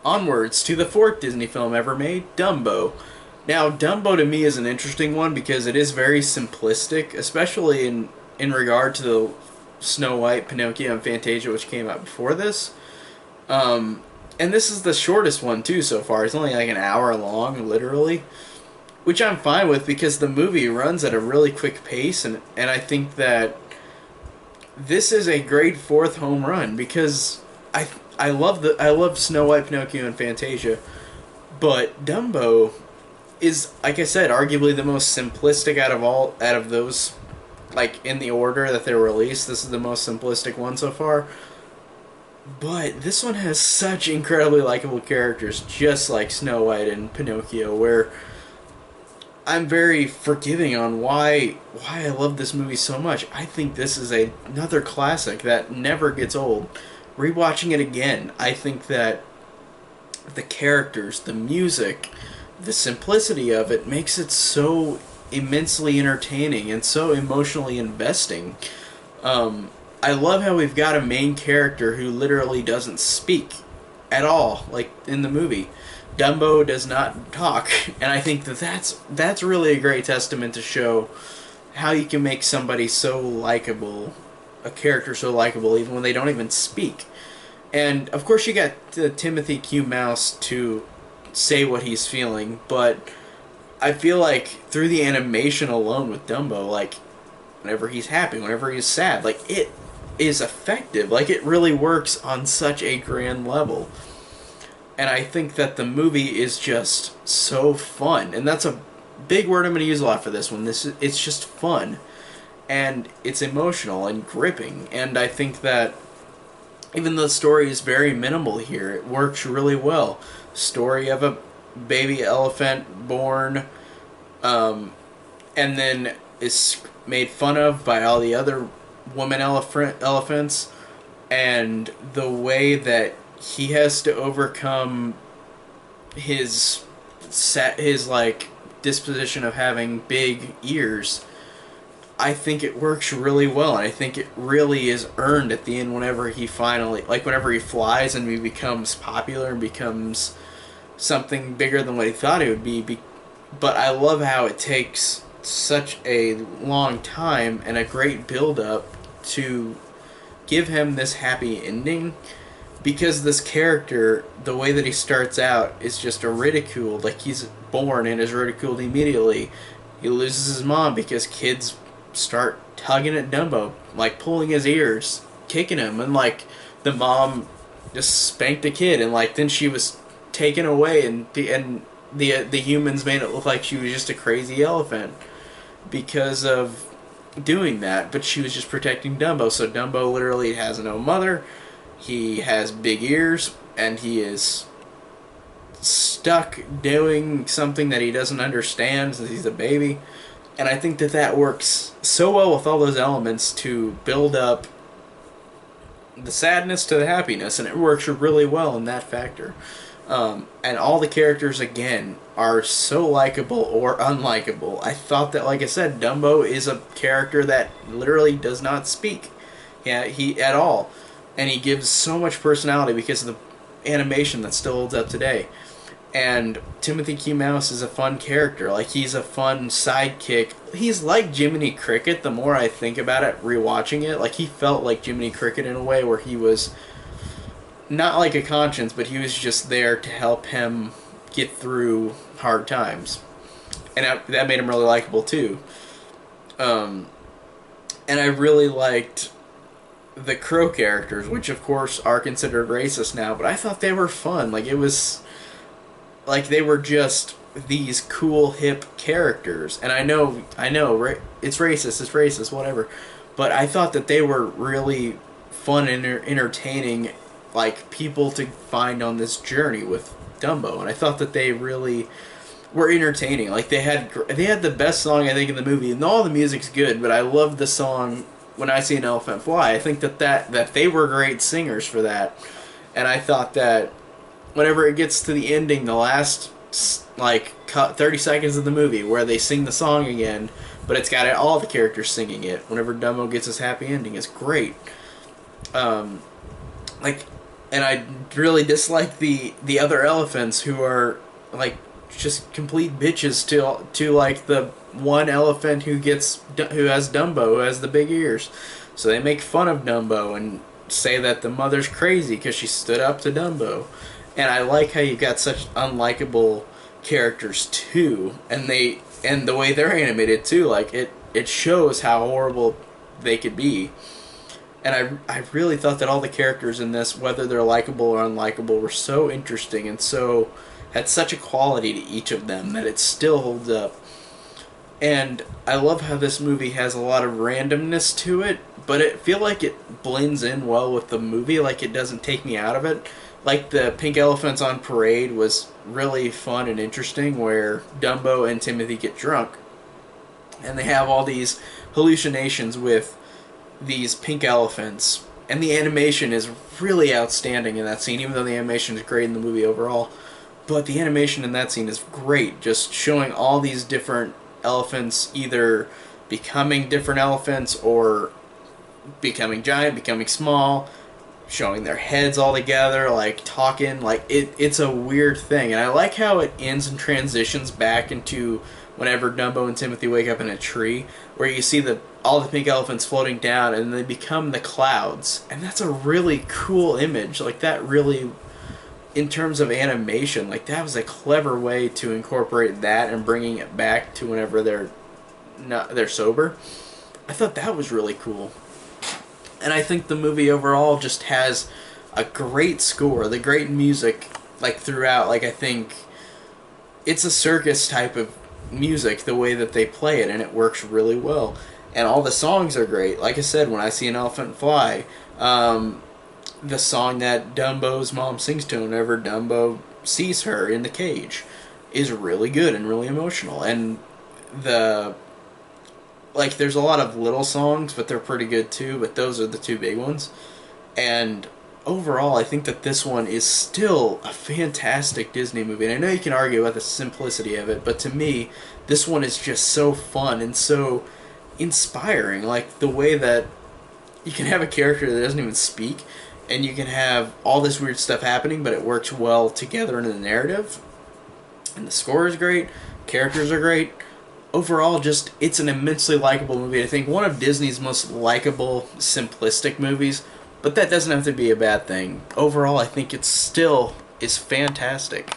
onwards to the fourth Disney film ever made, Dumbo. Now, Dumbo to me is an interesting one because it is very simplistic, especially in regard to the Snow White, Pinocchio, and Fantasia, which came out before this. And this is the shortest one too so far. It's only like an hour long, literally, which I'm fine with because the movie runs at a really quick pace, and I think that this is a great fourth home run because I love Snow White, Pinocchio, and Fantasia, but Dumbo is, like I said, arguably the most simplistic out of those, like in the order that they were released. This is the most simplistic one so far. But this one has such incredibly likable characters, just like Snow White and Pinocchio, where I'm very forgiving on why I love this movie so much. I think this is another classic that never gets old. Rewatching it again, I think that the characters, the music, the simplicity of it makes it so immensely entertaining and so emotionally investing. I love how we've got a main character who literally doesn't speak at all, like in the movie. Dumbo does not talk, and I think that that's really a great testament to show how you can make somebody so likable, a character so likable, even when they don't even speak. And of course, you got Timothy Q. Mouse to say what he's feeling, but I feel like through the animation alone with Dumbo, like whenever he's happy, whenever he's sad, like it is effective. Like it really works on such a grand level. And I think that the movie is just so fun. And that's a big word I'm going to use a lot for this one. It's just fun. And it's emotional and gripping. And I think that even though the story is very minimal here, it works really well. Story of a baby elephant born, and then is made fun of by all the other woman elephants, and the way that he has to overcome his like disposition of having big ears. I think it works really well, and I think it really is earned at the end whenever he finally, like whenever he flies and he becomes popular and becomes something bigger than what he thought it would be. But I love how it takes such a long time and a great build up to give him this happy ending, because this character, the way that he starts out is just a ridiculed, like he's born and is ridiculed immediately. He loses his mom because kids start tugging at Dumbo, like pulling his ears, kicking him, and like the mom just spanked the kid, and like then she was taken away, and the humans made it look like she was just a crazy elephant because of doing that, but she was just protecting Dumbo. So Dumbo literally has no mother, he has big ears, and he is stuck doing something that he doesn't understand since he's a baby. And I think that that works so well with all those elements to build up the sadness to the happiness, and it works really well in that factor. And all the characters, again, are so likable or unlikable. I thought that, like I said, Dumbo is a character that literally does not speak, he at all. And he gives so much personality because of the animation that still holds up today. And Timothy Q. Mouse is a fun character. Like, he's a fun sidekick. He's like Jiminy Cricket the more I think about it, rewatching it. Like, he felt like Jiminy Cricket in a way where he was not like a conscience, but he was just there to help him get through hard times. And that made him really likable, too. And I really liked the crow characters, which, of course, are considered racist now, but I thought they were fun. Like, it was like they were just these cool hip characters, and I know it's racist, whatever, but I thought that they were really fun and entertaining, like people to find on this journey with Dumbo. And I thought that they really were entertaining. Like they had the best song I think in the movie, and all the music's good, but I love the song When I See an Elephant Fly. I think that they were great singers for that, and I thought that whenever it gets to the ending, the last like 30 seconds of the movie where they sing the song again, but it's got all the characters singing it. Whenever Dumbo gets his happy ending, it's great. Like And I really dislike the other elephants who are like just complete bitches to like the one elephant who has Dumbo, who has the big ears. So they make fun of Dumbo and say that the mother's crazy because she stood up to Dumbo. And I like how you got such unlikable characters too, and the way they're animated too. Like it shows how horrible they could be. And I really thought that all the characters in this, whether they're likable or unlikable, were so interesting and so had such a quality to each of them that it still holds up. And I love how this movie has a lot of randomness to it, but I feel like it blends in well with the movie, like it doesn't take me out of it. Like the Pink Elephants on Parade was really fun and interesting, where Dumbo and Timothy get drunk, and they have all these hallucinations with these pink elephants, and the animation is really outstanding in that scene, even though the animation is great in the movie overall. But the animation in that scene is great, just showing all these different elephants either becoming different elephants or becoming giant, becoming small, showing their heads all together, like talking, like it's a weird thing. And I like how it ends and transitions back into whenever Dumbo and Timothy wake up in a tree, where you see all the pink elephants floating down and they become the clouds. And that's a really cool image. Like that really, in terms of animation, like that was a clever way to incorporate that and bringing it back to whenever they're sober. I thought that was really cool. And I think the movie overall just has a great score, the great music, like throughout. Like I think it's a circus type of music, the way that they play it, and it works really well. And all the songs are great. Like I said, When I See an Elephant Fly, the song that Dumbo's mom sings to him whenever Dumbo sees her in the cage is really good and really emotional. And there's a lot of little songs, but they're pretty good too, but those are the two big ones. And overall, I think that this one is still a fantastic Disney movie. And I know you can argue about the simplicity of it, but to me, this one is just so fun and so inspiring. Like the way that you can have a character that doesn't even speak, and you can have all this weird stuff happening, but it works well together in the narrative. And the score is great, characters are great. Overall, just it's an immensely likable movie. I think one of Disney's most likable, simplistic movies, but that doesn't have to be a bad thing. Overall, I think it still is fantastic.